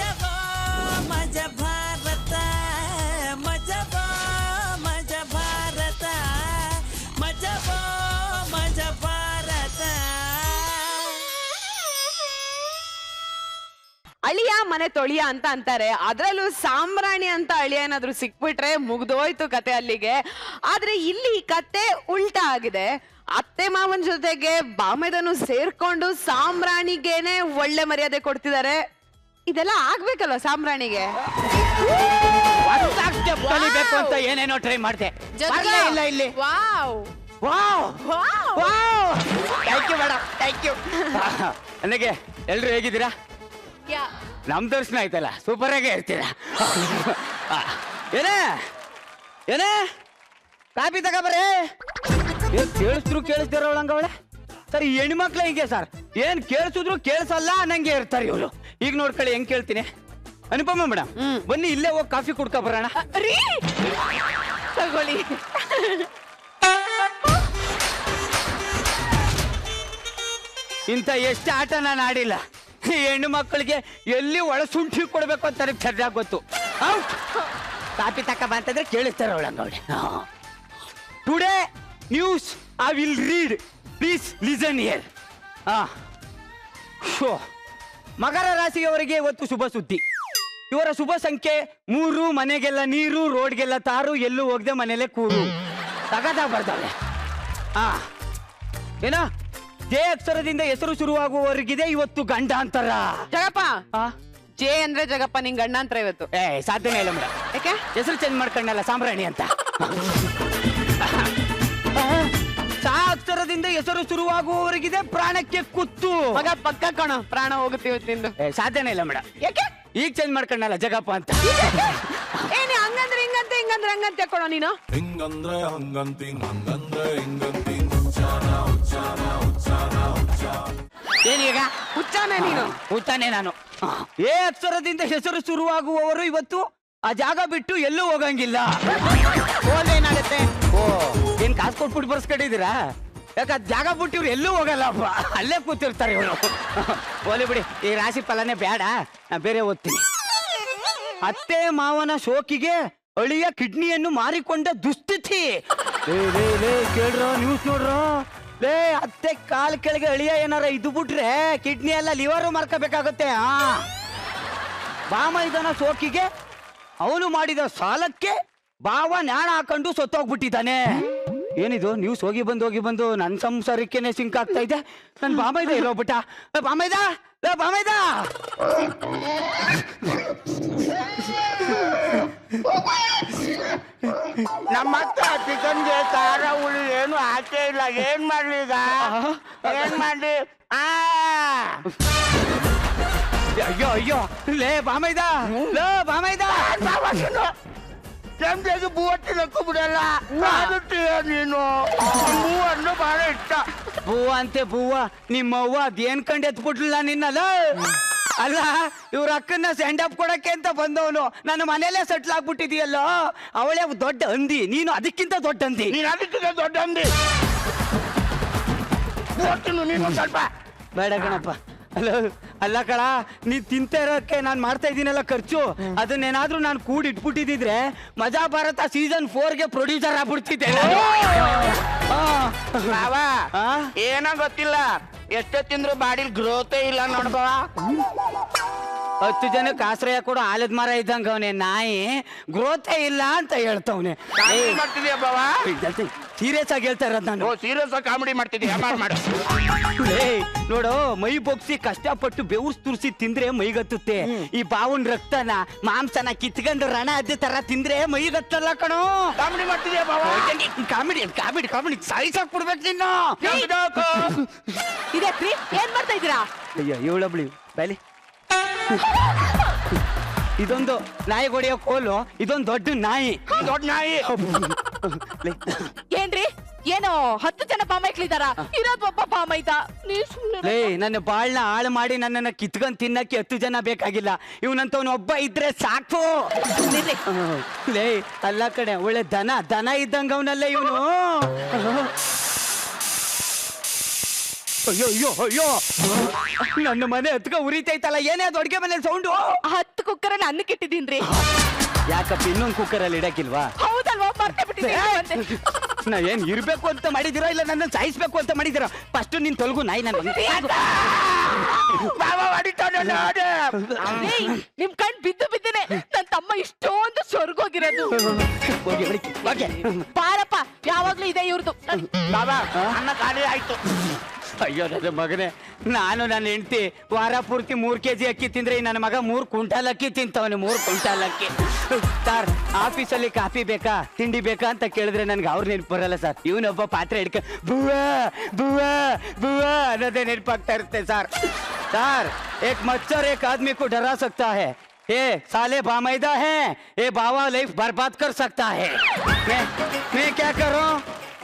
ಮಜಬೋ ಮಜ ಭಾರತ ಮಜಬೋ ಮಜ ಭಾರತ ಮಜಬೋ ಮಜ ಭಾರತ. ಅಳಿಯ ಮನೆ ತೊಳಿಯ ಅಂತ ಅಂತಾರೆ, ಅದ್ರಲ್ಲೂ ಸಾಂಬ್ರಾಣಿ ಅಂತ ಅಳಿಯ ಏನಾದ್ರು ಸಿಕ್ಬಿಟ್ರೆ ಮುಗ್ದೋಯ್ತು ಕತೆ ಅಲ್ಲಿಗೆ. ಆದ್ರೆ ಇಲ್ಲಿ ಕತೆ ಉಲ್ಟಾ ಆಗಿದೆ. ಅತ್ತೆ ಮಾವನ್ ಜೊತೆಗೆ ಬಾಮೆದನು ಸೇರ್ಕೊಂಡು ಸಾಂಬ್ರಾಣಿಗೇನೆ ಒಳ್ಳೆ ಮರ್ಯಾದೆ ಕೊಡ್ತಿದ್ದಾರೆ. ಇದೆಲ್ಲ ಆಗ್ಬೇಕಲ್ವ ಸಾಂಬ್ರಾಣಿಗೆ? ಕಲಿಬೇಕು ಅಂತ ಏನೇನೋ ಟ್ರೈ ಮಾಡ್ದೆ, ಇಲ್ಲ ಇಲ್ಲಿ. Thank you madam, thank you. ನನಗೆ ಎಲ್ರು ಹೇಗಿದ್ದೀರಾ? ನಮ್ ದರ್ಶನ ಆಯ್ತಲ್ಲ, ಸೂಪರ್ ಆಗೇ ಇರ್ತೀರಾ. ಏನೇ ಏನೇ ಕಾಪಿ ತಗೋಬರೇ. ಕೇಳಿಸ್ತಿರೋ ಅವಳಂಗವಳೆ ಸರ್. ಈ ಹೆಣ್ಮಕ್ಳು ಹಿಂಗೆ ಸರ್, ಏನ್ ಕೇಳಿಸಿದ್ರು ಕೇಳಿಸಲ್ಲ ನಂಗೆ ಇರ್ತಾರೆ ಇವ್ರು. ಈಗ ನೋಡ್ಕೊಳ್ಳಿ ಹೆಂಗ್ ಕೇಳ್ತೀನಿ. ಅನುಪಮ ಮೇಡಮ್ ಬನ್ನಿ ಇಲ್ಲೇ ಹೋಗಿ ಕಾಫಿ ಕುಡ್ಕೊ ಬರೋಣ. ತಗೊಳ್ಳಿ. ಇಂಥ ಎಷ್ಟು ಆಟ ನಾನು ಆಡಿಲ್ಲ. ಈ ಹೆಣ್ಣು ಮಕ್ಕಳಿಗೆ ಎಲ್ಲಿ ಒಳ ಸುಂಠಿ ಕೊಡ್ಬೇಕು ಅಂತ ಚೆನ್ನಾಗಿ ಗೊತ್ತು. ಕಾಪಿ ತಕ್ಕ ಬಂತಂದ್ರೆ ಕೇಳಿಸ್ತಾರೆ ಅವಳಂಗವಳೆ. Today news I will read, please listen here. ಮಕರ ರಾಶಿಯವರಿಗೆ ಇವತ್ತು ಶುಭ ಸುದ್ದಿ. ಇವರ ಶುಭ ಸಂಖ್ಯೆ 3. ಮನೆಗೆಲ್ಲ ನೀರು, ರೋಡ್ಗೆಲ್ಲ ತಾರು, ಎಲ್ಲೂ ಹೋಗದೆ ಮನೇಲೆ ಕೂರು. ತಗದ ಬರ್ತಾಳೆ. ಏನ ಜೆ ಅಕ್ಷರದಿಂದ ಹೆಸರು ಶುರುವಾಗುವವರೆಗಿದೆ ಇವತ್ತು ಗಂಡ ಅಂತಾರ. ಜಗಪ್ಪ, ಜೆ ಅಂದ್ರೆ ಜಗಪ್ಪ, ನಿಂಗ್ ಗಂಡ ಅಂತರ ಇವತ್ತು? ಸಾಧ್ಯನೇ ಇಲ್ಲ ಮೇಡಮ್. ಯಾಕೆ? ಹೆಸರು ಚೇಂಜ್ ಮಾಡ್ಕೊಂಡಲ್ಲ, ಸಾಂಬ್ರಾಣಿ ಅಂತ. ಸಾ ಅಕ್ಷರದಿಂದ ಹೆಸರು ಶುರುವಾಗುವವರೆಗಿದೆ ಪ್ರಾಣಕ್ಕೆ ಕುತ್ತು. ಮಗ ಪಕ್ಕ ಕಣ, ಪ್ರಾಣ ಹೋಗುತ್ತೆ ಇವತ್ತಿಂದು. ಸಾಧ್ಯನೇ ಇಲ್ಲ ಮೇಡಮ್. ಯಾಕೆ? ಈಗ ಚೇಂಜ್ ಮಾಡ್ಕೊಂಡಲ್ಲ ಜಗಪ್ಪ ಅಂತ. ಏನಿ ಹಂಗಂದ್ರೆ ಹಿಂಗಂತೆ, ಹಿಂಗಂದ್ರೆ ಹಂಗಂತೆ ಕೊಡೋ ನೀನು. ಹಿಂಗಂದ್ರೆ ಹಂಗಂತಿ, ಹಂಗಂದ್ರೆ ಹಿಂಗಂತಿ. ಏನೀಗ ಹುಚ್ಚಾನೆ ನೀನು? ಹುಚ್ಚಾನೆ ನಾನು. ಏ ಅಕ್ಷರದಿಂದ ಹೆಸರು ಶುರುವಾಗುವವರು ಇವತ್ತು ಆ ಜಾಗ ಬಿಟ್ಟು ಎಲ್ಲೂ ಹೋಗಂಗಿಲ್ಲ. ಏನಾಗುತ್ತೆ? ಏನ್ ಕಾಸು ಕೊಟ್ಬಿಟ್ಟು ಬರ್ಸ್ಕೊಂಡಿದ್ದೀರಾ? ಯಾಕ ಜಾಗ ಬಿಟ್ಟು ಇವ್ರು ಎಲ್ಲೂ ಹೋಗಲ್ಲಪ್ಪ, ಅಲ್ಲೇ ಕೂತಿರ್ತಾರೆ ಇವರು. ಹೋಲಿ ಬಿಡಿ, ಈ ರಾಶಿ ಫಲನೇ ಬೇಡ, ನಾ ಬೇರೆ ಓದ್ತೀನಿ. ಅತ್ತೆ ಮಾವನ ಶೋಕಿಗೆ ಅಳಿಯ ಕಿಡ್ನಿಯನ್ನು ಮಾರಿಕೊಂಡ ದುಸ್ಥಿತಿ. ಕೇಳ್ರೋ, ನ್ಯೂಸ್ ನೋಡ್ರೋ. ಲೇ, ಅತ್ತೆ ಕಾಲ್ ಕೆಳಗೆ ಅಳಿಯ ಏನಾರ ಇದು ಬಿಟ್ರೆ ಕಿಡ್ನಿ ಎಲ್ಲ ಲಿವರು ಮಾರ್ಕೋಬೇಕಾಗುತ್ತೆ. ಬಾಮೈದನ ಶೋಕಿಗೆ ಅವನು ಮಾಡಿದ ಸಾಲಕ್ಕೆ ಬಾವ ನ್ಯಾಣ ಹಾಕೊಂಡು ಸತ್ತೋಗ್ಬಿಟ್ಟಿದ್ದಾನೆ. ಏನಿದು ನ್ಯೂಸ್? ಹೋಗಿ ಬಂದು ನನ್ನ ಸಂಸಾರಕ್ಕೇನೆ ಸಿಂಕ್ ಆಗ್ತಾ ಇದೆ. ನನ್ ಬಾಮೈದ ಇರೋಗ್ಬಿಟ್ಟ. ಬಾಮೈದ, ಬಾಮೈದ. ನಮ್ಮ ಚಿಕನ್ಗೆ ಖಾರ ಹುಳಿ ಏನು ಹಾಕೇ ಇಲ್ಲ. ಏನ್ ಮಾಡ್ಲಿ ಈಗ? ಏನ್ ಮಾಡ್ಲಿ? ಅಯ್ಯೋ ಅಯ್ಯೋ, ಲೇ ಬಾಮೈದ, ಲೋ ಬಾಮೈದ. ಕೆಂಪೆಗೆ ಬೂವಟ್ಟಿ ನಕ್ಕು ಬಿಡಲ್ಲ. ನೀನು ಹೂವನ್ನು ಬಹಳ ಇಷ್ಟ. ಬೂವ ಅಂತೆ ಬೂವ. ನಿಮ್ಮವ್ವ ಅದೇನ್ ಕಂಡು ಎತ್ಬಿಟ್ಲಿಲ್ಲ ನಿನ್ನಲ್ಲ. ಅಲ್ಲ, ಇವ್ರ ಅಕ್ಕನ್ನ ಸೆಂಡ್ ಅಪ್ ಕೊಡಕ್ಕೆ ಅಂತ ಬಂದವನು ನನ್ನ ಮನೇಲೆ ಸೆಟ್ಲ್ ಆಗ್ಬಿಟ್ಟಿದೀಯಲ್ಲೋ. ಅವಳೇ ದೊಡ್ಡ ಹಂದಿ, ನೀನು ಅದಕ್ಕಿಂತ ದೊಡ್ಡ ಹಂದಿ. ನೀನು ಅದಕ್ಕಿಂತ ದೊಡ್ಡ ಹಂದಿ. ನೀನು ಸ್ವಲ್ಪ ಬೇಡ ಕಣಪ್ಪ. ಅಲ್ಲ ಕಳ, ನೀ ತಿಂತ ಇರೋಕ್ಕೆ ನಾನು ಮಾಡ್ತಾ ಇದ್ದೀನಲ್ಲ ಖರ್ಚು, ಅದನ್ನೇನಾದ್ರೂ ನಾನು ಕೂಡಿಟ್ಬಿಟ್ಟಿದ್ರೆ ಮಜಾ ಭಾರತ ಸೀಸನ್ 4ಗೆ ಪ್ರೊಡ್ಯೂಸರ್ ಆಗ್ಬಿಡ್ತಿದ್ದೆ. ಏನೋ ಗೊತ್ತಿಲ್ಲ, ಎಷ್ಟೇ ತಿಂದ್ರು ಬಾಡಿಲ್ ಗ್ರೋತೇ ಇಲ್ಲ ನೋಡ್ಬವ. 10 ಜನಕ್ಕೆ ಆಶ್ರಯ ಕೊಡು ಆಲದ ಮರ ಇದ್ದಂಗ ಅವನೇ ನಾಯಿ, ಗ್ರೋತೇ ಇಲ್ಲ ಅಂತ ಹೇಳ್ತವನೆ. ಮಾಡ್ತಿದ್ಯಾ ಬಾವ? ಸೀರಿಯಸ್ ಆಗಿ ಹೇಳ್ತಾ ಇರೋದು ನಾನು. ಸೀರಿಯಸ್ ಆಗಿ ಕಾಮಿಡಿ ಮಾಡ್ತಿದ್ಯಾ? ಮಾಡು. ನೋಡು, ಮೈ ಬೊಗ್ಸಿ ಕಷ್ಟಪಟ್ಟು ಬೆವ್ರು ತುರ್ಸಿ ತಿಂದ್ರೆ ಮೈಗತ್ತುತ್ತೆ. ಈ ಬಾವನ್ ರಕ್ತನ ಮಾಂಸನ ಕಿತ್ಕೊಂಡು ರಣ ಅದೇ ತರ ತಿಂದ್ರೆ ಮೈಗತ್ತಲ್ಲ ಕಣೋ. ಕಾಮಿಡಿ ಮಾಡ್ತಿದ್ಯಾ ಬಾವ? ಕಾಮಿಡಿ ಕಾಮಿಡಿ ಕಾಮಿಡಿ ಸಾಯಿಸಾಕ್ ಬಿಡ್ಬೇಕು ನಿನ್ನ. ಇದಕ್ರಿ ಏನ್ ಮಾಡ್ತಾ ಇದ್ದೀರಾ? ಅಯ್ಯೋ ಇವಳಬ್ಳಿ ಬಲಿ. ಇದೊಂದು ನಾಯಿ ಹೊಡೆಯೋ ಕೋಲು, ಇದೊಂದು ದೊಡ್ಡ ನಾಯಿ. ದೊಡ್ಡ ನಾಯಿ ಏನ್ರಿ? ಏನೋ 10 ಜನ ಪಾಮೈಕ್ಲಿದಾರ, ಇರೋದು ಒಬ್ಬ ಪಾಮೈತ. ಲೇ, ನನ್ನ ಬಾಳ್ನ ಹಾಳು ಮಾಡಿ ನನ್ನನ್ನ ಕಿತ್ಕೊಂಡ್ ತಿನ್ನಕ್ಕೆ 10 ಜನ ಬೇಕಾಗಿಲ್ಲ. ಇವನಂತವನು ಒಬ್ಬ ಇದ್ರೆ ಸಾಕು. ಲೇ, ಅಲ್ಲ ಕಡೆ, ಒಳ್ಳೆ ದನ ಇದ್ದಂಗ ಅವನಲ್ಲ ಇವನು. ಅಯ್ಯೋ ಅಯ್ಯೋ ಅಯ್ಯೋ, ನನ್ನ ಮನೆ ಹತ್ಕ ಉರಿತೈತಲ್ಲ. ಏನೇ ಅದು ಅಡ್ಗೆ ಮನೆ ಸೌಂಡು? 10 ಕುಕ್ಕರಲ್ಲಿ ಅನ್ನಕ್ಕೆ ಇಟ್ಟಿದ್ದೀನ್ರಿ. ಯಾಕಪ್ಪ ಇನ್ನೊಂದು ಕುಕ್ಕರಲ್ಲಿ ಇಡಕ್ಕಿಲ್ವಾ? ಹೌದಲ್ವಾ, ಮರ್ತೇ ಬಿಟ್ಟಿದ್ದೀನಿ. ನಾ ಏನ್ ಇರ್ಬೇಕು ಅಂತ ಮಾಡಿದಿರೋ ಇಲ್ಲ ನನ್ನ ಸಾಯಿಸ್ಬೇಕು ಅಂತ ಮಾಡಿದಿರೋ? ಫಸ್ಟ್ ನಿನ್ ತೊಲಗು ನಾಯಿ ನನ್ ನಿಮ್ ಕಣ್ ಬಿದ್ದು ಬಿದ್ದೇನೆ. ನನ್ ತಮ್ಮ ಇಷ್ಟೊಂದು ಸ್ವರ್ಗೋಗಿರೋದು. ಬಾರಪ್ಪ, ಯಾವಾಗ್ಲೂ ಇದೆ ಇವ್ರದ್ದು. ಬಾಬಾ ಅನ್ನ ಖಾಲಿ ಆಯ್ತು. ಅಯ್ಯೋ ನನ್ನ ಮಗನೇ, ನಾನು ನನ್ನ ಹೆಂಡತಿ ವಾರ ಪೂರ್ತಿ 3 kg ಅಕ್ಕಿ ತಿಂದ್ರೆ ನನ್ನ ಮಗ 3 ಕ್ವಿಂಟಾಲ್ ಅಕ್ಕಿ ತಿಂತವನು. 3 ಕ್ವಿಂಟಾಲ್ ಅಕ್ಕಿ. ಸರ್, ಆಫೀಸಲ್ಲಿ ಕಾಫಿ ಬೇಕಾ ತಿಂಡಿ ಬೇಕಾ ಅಂತ ಕೇಳಿದ್ರೆ ನನ್ಗೆ ಅವ್ರ ನೆನಪು ಬರಲ್ಲ ಸರ್. ಇವನೊಬ್ಬ ಪಾತ್ರೆ ಹಿಡ್ಕ ಬುವಾ ಬುವಾ ಬುವಾ ಅನ್ನೋದೇ ನೆನಪಾಗ್ತಾ ಇರುತ್ತೆ ಸರ್. सर एक मच्छर एक आदमी को डरा सकता है, ये साले बामैदा हैं, ये बावा लाइफ बर्बाद कर सकता है. मैं क्या करूं,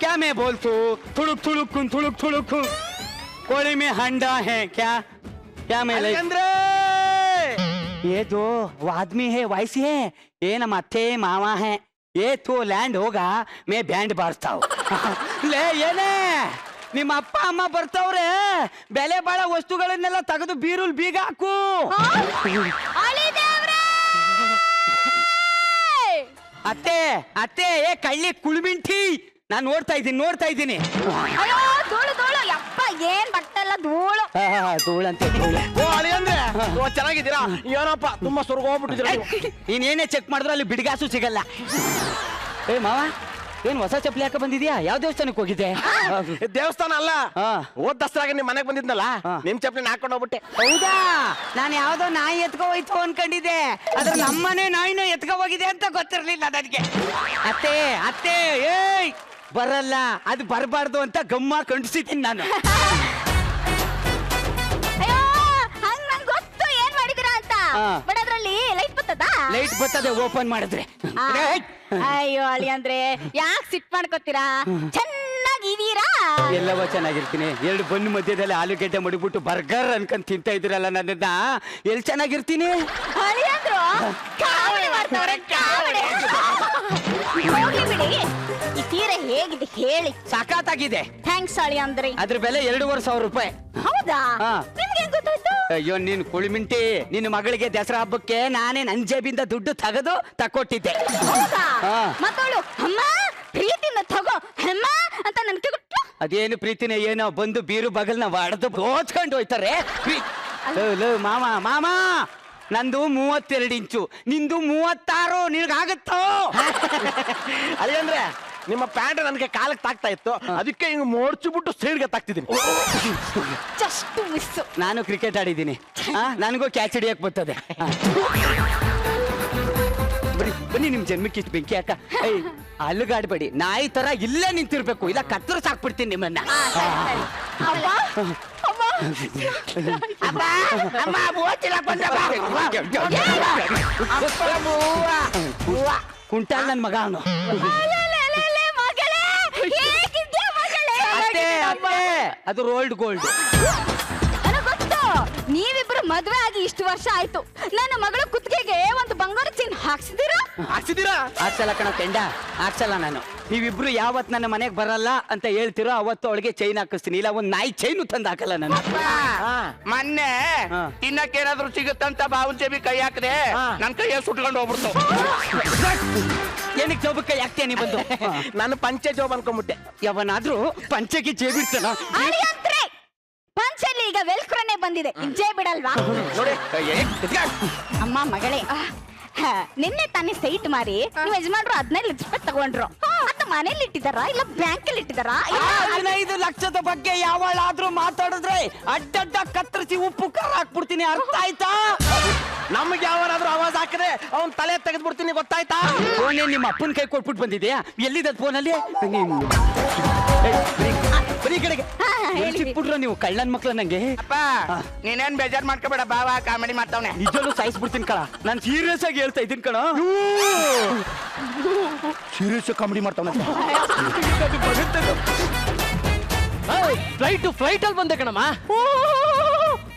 क्या मैं बोलतू, थुड़ुक थुड़ुक कुन थुड़ुक थुड़ुक कोड़ी में हंडा है क्या, क्या मैं ये जो वो आदमी है वैसी है, ये न मत्थे मामा है, ये तो लैंड होगा मैं बैंड बाजता हूँ. ले ये ने ನಿಮ್ಮ ಅಪ್ಪ ಅಮ್ಮ ಬರ್ತಾವ್ರೆ, ಬೆಲೆ ಬಾಳ ವಸ್ತುಗಳನ್ನೆಲ್ಲ ತೆಗೆದು ಬೀರುಲ್ ಬೀಗ ಹಾಕು. ಅತ್ತೆ ಅತ್ತೆ, ಏ ಕಳ್ಳಿ ಕುಳ್ಮಿಂಟಿ, ನಾನ್ ನೋಡ್ತಾ ಇದ್ದೀನಿ. ಏನ್ ಬಟ್ಟೆಲ್ಲ ಧೂಳು ಧೂಳಂತೆ. ಓ ಅಳಿ ಅಂದ್ರೆ ಚೆನ್ನಾಗಿದ್ದೀರಾ? ಏನಪ್ಪ ತುಂಬಾ ಸ್ವರ್ಗ ಹೋಗ್ಬಿಟ್ಟಿದ್ದೀರಾ. ನೀನೇನೇ ಚೆಕ್ ಮಾಡಿದ್ರು ಅಲ್ಲಿ ಬಿಡ್ಗಾಸು ಸಿಗಲ್ಲ. ಏ ಮಾವ, ಏನ್ ಹೊಸ ಚಪ್ಪಲಿ ಹಾಕ ಬಂದಿದ್ಯಾ? ಯಾವ ದೇವಸ್ಥಾನಕ್ಕೆ ಹೋಗಿದ್ದೆ? ದೇವಸ್ಥಾನ ಅಲ್ಲ, ಹೋದ್ ದಸರಾಗ ನಿಮ್ ಮನೆಗ್ ಬಂದಿದ್ನಲ್ಲ, ನಿಮ್ ಚಪ್ಪಲಿ ಹಾಕೊಂಡು ಹೋಗ್ಬಿಟ್ಟೆ. ಹೌದಾ? ನಾನು ಯಾವ್ದೋ ನಾಯಿ ಎತ್ಕೋ ಹೋಯ್ತು ಅನ್ಕೊಂಡಿದ್ದೆ, ಅದ್ರ ನಮ್ಮನೆ ನಾಯಿನ ಎತ್ಕೋ ಹೋಗಿದೆ ಅಂತ ಗೊತ್ತಿರ್ಲಿಲ್ಲ ನನಗೆ. ಅತ್ತೆ ಅತ್ತೆ, ಏಯ್ ಬರಲ್ಲ, ಅದು ಬರಬಾರ್ದು ಅಂತ ಗಮ್ಮ ಕಂಡಿಸಿದ್ದೀನಿ ನಾನು. ಲೈಟ್ ಬರ್ತದೆ ಓಪನ್ ಮಾಡಿದ್ರೆ. ಅಯ್ಯೋ ಅಳಿ ಅಂದ್ರೆ ಯಾಕೆ ಸಿಟ್ ಮಾಡ್ಕೋತೀರಾ? ಚೆನ್ನಾಗಿದ್ದೀರಾ? ಎಲ್ಲವ ಚೆನ್ನಾಗಿರ್ತೀನಿ. 2 ಬನ್ನು ಮಧ್ಯದಲ್ಲಿ ಆಲೂಗೆಡ್ಡೆ ಮಡಿಬಿಟ್ಟು ಬರ್ಗರ್ ಅನ್ಕೊಂಡ್ ತಿಂತ ಇದ್ರಲ್ಲ, ನನ್ನನ್ನ ಎಲ್ಲಿ ಚೆನ್ನಾಗಿರ್ತೀನಿ? ಈ ಸೀರೆ ಹೇಗಿದೆ ಹೇಳಿ? ಸಖತ್ತಾಗಿದೆ. ಥ್ಯಾಂಕ್ಸ್ ಅಳಿ ಅಂದ್ರೆ. ಅದ್ರ ಬೆಲೆ 2,500 ರೂಪಾಯಿ. ಹೌದಾ? ನಿಮ್ಗೆ ಹೆಂಗ್ ಗೊತ್ತಾಯ್ತು? ಅಯ್ಯೋ ನೀನ್ ಕುಳಿಮಿಂಟಿ, ನಿನ್ನ ಮಗಳಿಗೆ ದಸರಾ ಹಬ್ಬಕ್ಕೆ ನಾನೇ ನನ್ ಜೇಬಿಂದ ದುಡ್ಡು ತೆಗೆದು ತಕೊಟ್ಟಿದ್ದೆ. ಮತ್ತವಳು ಅಮ್ಮ ಪ್ರೀತಿನ ತಗೋ ಅಮ್ಮ ಅಂತ ನನ್ಗೆ ಕೊಟ್ಟು. ಅದೇನು ಪ್ರೀತಿನೇ ಏನೋ, ಬಂದು ಬೀರು ಬಗಲ್ನ ಹೊಡೆದು ಓದ್ಕೊಂಡು ಹೋಯ್ತಾರೆ. ಮಾಮ ಮಾಮ, ನಂದು 32 ಇಂಚು, ನಿಂದು 36, ನಿನಗಾಗತ್ತೋ? ಅಳಿ ಅಂದ್ರೆ ನಿಮ್ಮ ಪ್ಯಾಂಟ್ ನನಗೆ ಕಾಲಕ್ಕೆ ತಾಗ್ತಾ ಇತ್ತು, ಅದಕ್ಕೆ ಹಿಂಗ್ ಮೋಡ್ಚಿಬಿಟ್ಟು ಸೈಡ್ಗೆ ತಾಗ್ತಿದ್ದೀನಿ. Just miss. ನಾನು ಕ್ರಿಕೆಟ್ ಆಡಿದ್ದೀನಿ, ನನಗೂ ಕ್ಯಾಚ್ ಹಿಡಿಯಕ್ ಬರ್ತದೆ. ಬನ್ನಿ, ನಿಮ್ ಜನ್ಮಕ್ಕೆ ಇಷ್ಟು ಬೆಂಕಿ ಹಾಕ. ಅಲ್ಲುಗಾಡ್ಬೇಡಿ, ನಾಯಿ ತರ ಇಲ್ಲೇ ನಿಂತಿರ್ಬೇಕು, ಇಲ್ಲ ಕತ್ತರು ಸಾಕ್ಬಿಡ್ತೀನಿ ನಿಮ್ಮನ್ನ. ಕುಂಟಾಲ್ ನನ್ ಮಗ ಅವನು. ಅದು ರೋಲ್ಡ್ ಗೋಲ್ಡ್. ನೀವಿಬ್ರು ಮದ್ವೆ ಆಗಿ ಇಷ್ಟು ವರ್ಷ ಆಯ್ತು, ನನ್ನ ಮಗಳ ಕುತ್ತಿಗೆಗೆ ಒಂದು ಬಂಗಾರ ಚೈನ್ ಹಾಕ್ಸಿದೀರಾ? ಹಾಕ್ಸಲ್ಲ ಕಣ ಕೆಂಡ, ಹಾಕ್ಸಲ್ಲ ನಾನು. ನೀವಿಬ್ರು ಯಾವತ್ ನನ್ನ ಮನೆಗೆ ಬರಲ್ಲ ಅಂತ ಹೇಳ್ತಿರೋ ಅವತ್ತು ಅವಳಿಗೆ ಚೈನ್ ಹಾಕಿಸ್ತೀನಿ, ಇಲ್ಲ ಒಂದ್ ನಾಯಿ ಚೈನು ತಂದು ಹಾಕಲ್ಲ ನಾನು. ಮೊನ್ನೆ ತಿನ್ನಕ್ಕೇನಾದ್ರು ಸಿಗುತ್ತಂತ ಬಾವನ್ ಜೇಬಿ ಕೈ ಹಾಕದೆ ನನ್ ಕೈಯಲ್ಲಿ ಸುಟ್ಕೊಂಡು ಹೋಗ್ಬಿಡ್ತು. ಏನಕ್ಕೆ ಜೋಬಕ್ಕೆ ಕೈ ಹಾಕ್ತೇನೆ ಬಂದು? ನಾನು ಪಂಚೆ ಜೋಬ್ ಅನ್ಕೊಂಡ್ಬಿಟ್ಟೆ. ಯಾವನಾದ್ರೂ ಪಂಚೆಗೆ ಜೇಬಿಡ್ತಾನ? ಪಂಚಲ್ಲಿ ಈಗ ವೆಲ್ಕ್ರನೇ ಬಂದಿದೆ, ಇಜ್ಜೆ ಬಿಡಲ್ವಾ? ನೋಡಿ ಅಮ್ಮ ಮಗಳೇ, ನಿನ್ನೆ ತಾನೇ ಸೈಟ್ ಮಾರಿ ನೀವು ಯಜಮಾನ್ರು 15 ಲಕ್ಷ ರೂಪಾಯಿ ತಗೊಂಡ್ರು. ಅಂತ ಮನೇಲಿ ಇಟ್ಟಿದಾರ ಇಲ್ಲ ಬ್ಯಾಂಕ್ ಅಲ್ಲಿ ಇಟ್ಟಿದಾರ? 15 ಲಕ್ಷದ ಬಗ್ಗೆ ಯಾವಳಾದ್ರೂ ಮಾತಾಡಿದ್ರೆ ಅಡ್ಡಡ್ಡ ಕತ್ತರಿಸಿ ಉಪ್ಪು ಖಾರ ಹಾಕ್ಬಿಡ್ತೀನಿ, ಅರ್ಥ ಆಯ್ತಾ? ನಮ್ಗೆ ಯಾವನಾದ್ರೂ ಆವಾಜ್ ಹಾಕಿದ್ರೆ ಅವ್ನ್ ತಲೆ ತೆಗೆದ್ಬಿಡ್ತೀನಿ, ಗೊತ್ತಾಯ್ತಾ? ಫೋನ್ ನಿಮ್ಮ ಅಪ್ಪನ ಕೈ ಕೊಟ್ಬಿಟ್ಟು ಬಂದಿದ್ಯಾ? ಎಲ್ಲಿದ ಫೋನಲ್ಲಿ? ಬರೀ ಕಡೆಗೆ ಸಿಕ್ಬಿಟ್ರು ನೀವು ಕಳ್ಳನ್ ಮಕ್ಳ. ನಂಗೆ ಅಪ್ಪ ನೀನೇನ್ ಬೇಜಾರ್ ಮಾಡ್ಕೋಬೇಡ, ಬಾವ ಕಾಮಿಡಿ ಮಾಡ್ತಾವನೆ. ನಿಜಲ್ಲೂ ಸಾಯಿಸ್ಬಿಡ್ತೀನಿ ಕಣ, ನಾನು ಸೀರಿಯಸ್ ಆಗಿ ಹೇಳ್ತಾ ಇದ್ದೀನಿ ಕಣ. Serious comedy ಮಾಡ್ತಾವನೆ. ಫ್ಲೈಟ್ ಅಲ್ಲಿ ಬಂದೆ ಕಣಮ್ಮ.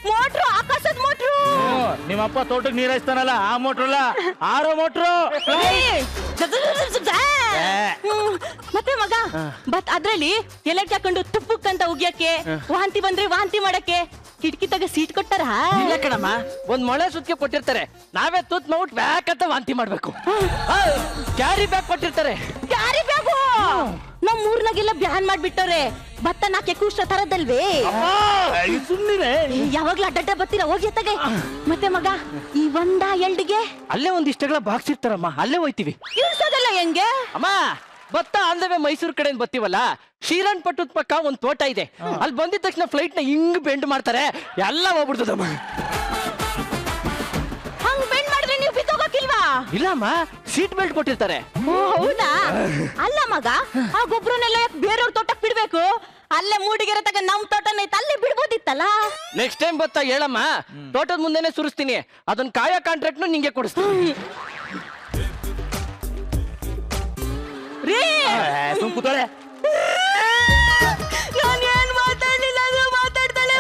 ಮೋಟ್ರು, ಆಕಾಶದ ಮೋಟ್ರು. ನಿಮ್ಮಪ್ಪ ತೋಟಕ್ಕೆ ನೀರ್ ಹಾಯಿಸ್ತಾನಲ್ಲ ಆ ಮೋಟ್ರು ಅಲ್ಲ, ಆರೋ ಮೋಟ್ರು. ಮತ್ತೆ ಮಗ ಬಟ್ ಅದ್ರಲ್ಲಿ ಎಲೆಟ್ ಹಾಕೊಂಡು ತುಪ್ಪಕ್ಕಂತ ಉಗ್ಯಕ್ಕೆ ವಾಂತಿ ಬಂದ್ರೆ ವಾಂತಿ ಮಾಡಕ್ಕೆ ಕಿಟಕಿ ತಗ ಸೀಟ್ ಕೊಟ್ಟಾರ. ಇಲ್ಲ ಕಣಮ್ಮ, ಒಂದ್ ಮೊಳೆ ಸುತ್ತಿಗೆ ಕೊಟ್ಟಿರ್ತಾರೆ, ನಾವೇ ತೂತ್ ಮಾಡ್ಬಿಟ್ಟು ಬ್ಯಾಕ್ ಅಂತ ವಾಂತಿ ಮಾಡ್ಬೇಕು. ಕ್ಯಾರಿ ಬ್ಯಾಗ್ ಕೊಟ್ಟಿರ್ತಾರೆ. ಕ್ಯಾರಿ ಬ್ಯಾಗು ನಮ್ ಊರ್ನಾಗೆಲ್ಲ ಬ್ಯಾನ್ ಮಾಡ್ಬಿಟ್ಟವ್ರೆ. ಭತ್ತ ನಾಕೆ ಕೂಷ್ಟ ತರದಲ್ವೇ? ಸುಮ್ಮನೆ ಯಾವಾಗ್ಲೂ ಅಡ್ಡಡ್ಡ ಬರ್ತೀರಾ, ಹೋಗಿ ತಗೆ. ಮತ್ತೆ ಮಗ ಈ ಒಂದ ಎಲ್ಡಿಗೆ ಅಲ್ಲೇ ಒಂದಿಷ್ಟಗಳ ಬಾಕ್ಸ್ ಇರ್ತಾರಮ್ಮ, ಅಲ್ಲೇ ಹೋಯ್ತಿವಿ. ಇಳ್ಸೋದಲ್ಲ ಹೆಂಗೆ ಅಮ್ಮ, ಭತ್ತ ಆಲ್ದವೇ ಮೈಸೂರು ಕಡೆಯಿಂದ ಬರ್ತೀವಲ್ಲ, ಶ್ರೀರಂಗ್ ಪಟ್ಟದ ಪಕ್ಕ ಒಂದ್ ತೋಟ ಇದೆ, ಅಲ್ಲಿ ಬಂದಿದ ತಕ್ಷಣ ಫ್ಲೈಟ್ ನ ಹಿಂಗ್ ಬೆಂಡ್ ಮಾಡ್ತಾರೆ, ಎಲ್ಲ ಹೋಗ್ಬಿಡ್ತದಮ್ಮ. ಹಂಗ್ ಬೆಂಡ್ ಮಾಡಿದ್ರೆ ನೀವು ಬಿದ್ದೋಗಕ್ಕಿಲ್ವಾ? ಇಲ್ಲಮ್ಮ, ಸೀಟ್ ಬೆಲ್ಟ್ ಕೊಟ್ಟಿರ್ತಾರೆ. ಹೌದಾ? ಅಲ್ಲ ಮಗ, ಆ ಗೊಬ್ಬರನೆಲ್ಲ ಬೇರೆಯವ್ರ ತೋಟಕ್ಕೆ ಬಿಡ್ಬೇಕು, ಅಲ್ಲೇ ಮೂಡಿಗೆರೆ ತಗ ನಮ್ ತೋಟನ ಐತೆ, ಅಲ್ಲೇ ಬಿಡ್ಬೋದಿತ್ತಲ್ಲ. ನೆಕ್ಸ್ಟ್ ಟೈಮ್ ಭತ್ತ ಹೇಳಮ್ಮ, ತೋಟದ ಮುಂದೆನೆ ಸುರಿಸ್ತೀನಿ, ಅದನ್ನ ಕಾಯ ಕಾಂಟ್ರಾಕ್ಟ್ ನಿಂಗೆ ಕೊಡಿಸ್ತೀನಿ. ಸುಮ್ ಕೂತೋಳೆ. ನಾನು ಏನ್ ಮಾತಾಡ್ಲಿಲ್ಲ, ಅದು ಮಾತಾಡ್ತಾಳೆ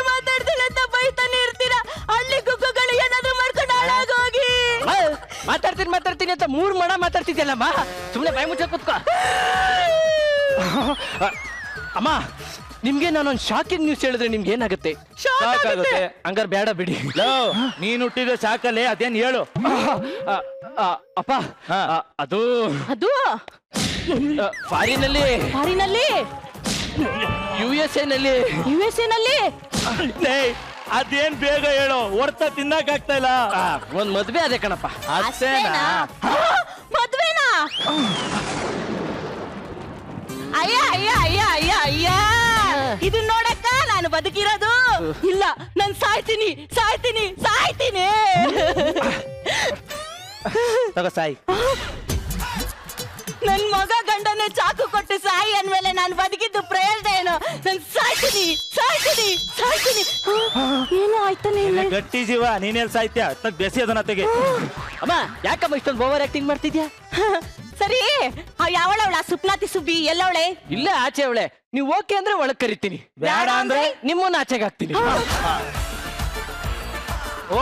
ಅಂತ ಬೈತಾನೆ ಇರ್ತೀರಾ. ಹಳ್ಳಿ ಗುಗ್ಗುಗಳು ಏನಾದ್ರು ಮಾಡ್ಕೊಂಡು ಹಾಳಾಗೋಗಿ. ಮಾತಾಡ್ತೀನಿ ಅಂತ 3 ಮಣ ಮಾತಾಡ್ತಿದ್ಯಲ್ಲಮ್ಮ, ಸುಮ್ನೆ ಬಾಯಿ ಮುಚ್ಚ ಕೂತ್ಕೋ. ಅಮ್ಮ, ನಿಮ್ಗೆ ನಾನೊಂದು ಶಾಕಿಂಗ್ ನ್ಯೂಸ್ ಹೇಳಿದ್ರೆ ನಿಮ್ಗೆ ಏನಾಗುತ್ತೆ? ಸಾಕಾಗುತ್ತೆ. ಹಂಗಾರೆ ಬೇಡ ಬಿಡಿ. ನೀನ್ ಹುಟ್ಟಿದ ಶಾಕಲ್ಲಿ ಅದೇನ್ ಹೇಳು. ಅಪ್ಪ, ಅದು ಫಾರಿನಲ್ಲಿ USA ನಲ್ಲಿ ಅದೇನ್ ಬೇಗ ಹೇಳು, ಹೊರ್ತ ತಿನ್ನಕ್ ಆಗ್ತಾ ಇಲ್ಲ. ಒಂದ್ ಮದ್ವೆ ಅದೇ ಕಣಪ್ಪ. ಅಷ್ಟೇನಾ? ಮದ್ವೆನಾ? ಅಯ್ಯ ಇದು ನೋಡಕ್ಕ ನಾನು ಬದುಕಿರೋದು ಇಲ್ಲ, ನಾನು ಸಾಯ್ತೀನಿ. ತಗೋ ಸಾಯಿ. ನನ್ ಮಗ ಗಂಡನೇ ಚಾಕು ಕೊಟ್ಟು ಸಾಯಿ ಅಂದ್ಮೇಲೆ ನಾನು ಬದುಕಿದ್ದು ಪ್ರಯೋಜನ ಏನು? ನಾನು ಸಾಯ್ತೀನಿ. ಏನು ಆಯ್ತಾನೆ? ಗಟ್ಟಿ ಜೀವ, ನೀನೆಲ್ ಸಾಯ್ತ್ಯಾ? ತಗ್ ಬೆಸಿ ಅದನ್ನ ತೆಗೆ. ಅಮ್ಮ, ಯಾಕಮ್ಮ ಇಷ್ಟೊಂದು ಓವರ್ ಆಕ್ಟಿಂಗ್ ಮಾಡ್ತಿದ್ಯಾ? ಸರಿ, ಯಾವಳವಳ ಸುಪ್ನಾತಿ ಸುಬ್ಬಿ ಎಲ್ಲವಳೆ? ಇಲ್ಲ, ಆಚೆ ಅವಳೆ. ನೀವು ಓಕೆ ಅಂದ್ರೆ ಒಳಗ್ ಕರಿತೀನಿ, ಬೇಡ ಅಂದ್ರೆ ನಿಮ್ಮನ್ನ ಆಚೆಗೆ ಹಾಕ್ತೀನಿ.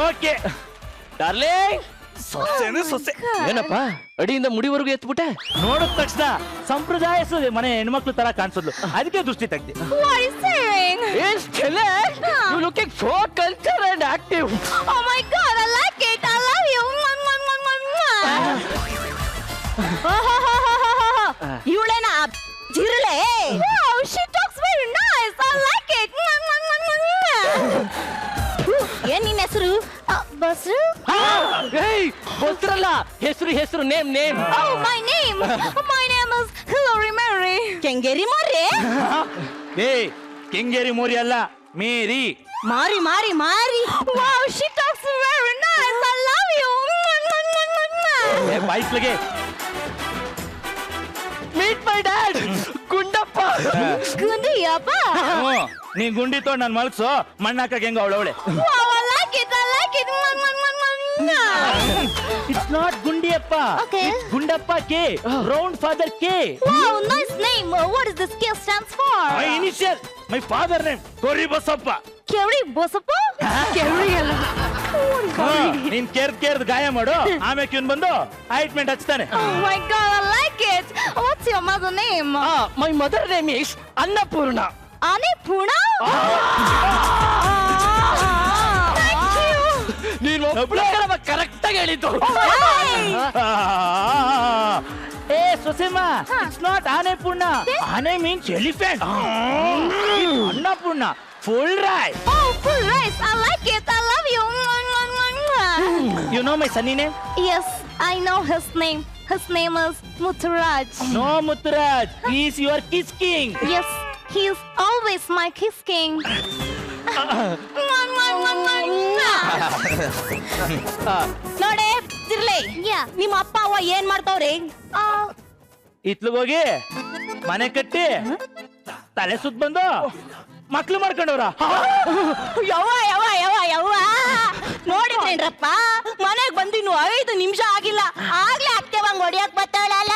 Okay darling. ಸೊಸೆ ಏನಪ್ಪ, ಅಡಿಯಿಂದ ಮುಡಿವರೆಗೂ ಎತ್ಬಿಟ್ಟೆ? ನೋಡಿದ ತಕ್ಷಣ ಸಂಪ್ರದಾಯ ಮನೆ ಹೆಣ್ಮಕ್ಳು ತರ ಕಾಣಿಸೋದ್ಲು, ಅದಕ್ಕೆ ದೃಷ್ಟಿ ತೆಗ್ದೆ. You looking so cultured and active. Oh my God, I like it. I love you. ಇವಳೇನಾ ಜಿರಳೆ? Wow, she talks very nice. I like it. ಏನ್ ನಿನ್ನ ಹೆಸರು? ಬಸ್ರು? ಗೊತ್ತಿರಲ್ಲ, ಹೆಸರು name. Oh, my name is Hillary Mary. Kengeri ಮೋರಿ? ಕೆಂಗೇರಿ ಮೋರಿ ಅಲ್ಲ, ಮೇರಿ. ಮಾರಿ. Wow, she talks very nice. I love you. ಬಾಯ್ಸ್ಲಿಗೆ Meet my dad, Gundappa. ಗುಂಡಿಯಪ್ಪ? ನೀ ಗುಂಡಿ ತೊಗೊಂಡು ನಾನು ಮಲ್ಸೋ, ಮಣ್ಣಾಕ ಹೆಂಗ ಅವಳವಳೆ. Wow, I like it. It's not ಗುಂಡಿಯಪ್ಪ. Okay. It's Gundappa K. Round father K. Wow, nice name. What does this K stands for? My initial, my father name ಕೋರಿ ಬಸಪ್ಪ. ಕೆರಿ ಬಸಪ್ಪ? ಕೆರಿ ಅಲ್ಲ. ನೀನ್ ಕೇರ್ದ್ ಗಾಯ ಮಾಡು, ಆಮೇಲೆ ಇವನ್ ಬಂದು ointment ಹಚ್ತಾನೆ. Oh my God, I like it. What's your mother name? My mother name is Annapurna. Annapurna? Thank you. ನೀನು ಕರೆಕ್ಟ್ ಆಗಿ ಹೇಳಿದ್ದು. ಏ ಸೊಸೆಮ್ಮ, ಇಟ್ಸ್ ನಾಟ್ ಆನೆಪೂರ್ಣ. ಆನೆ means elephant. Annapurna full rice. Oh, full rice. I like it. I love you. You know my sunny name? Yes, I know his name. His name is Muturaj. No, Muturaj. He is your kiss king. Yes, he is always my kiss king. ನೋಡೆ ಜಿರ್ಲೆ, ನಿಮ್ಮ ಅಪ್ಪ ಅವ್ವ ಏನ್ ಮಾಡ್ತಾವ್ರೆ? ಇತ್ಲಗೋಗಿ ಮನೆ ಕಟ್ಟಿ ತಲೆ ಸುತ್ತ ಬಂದು ಮಕ್ಳು ಮಾಡ್ಕೊಂಡವ್ರ. ಯವ್ವ ನೋಡಿದ್ರೇನ್ರಪ್ಪ, ಮನೆಗ್ ಬಂದಿನ್ನು 5 ನಿಮಿಷ ಆಗಿಲ್ಲ, ಆಗ್ಲೇ ಅತ್ತೆ ಬಂಗ್ ಹೊಡಿಯಕ್ ಬರ್ತಾಳಲ್ಲ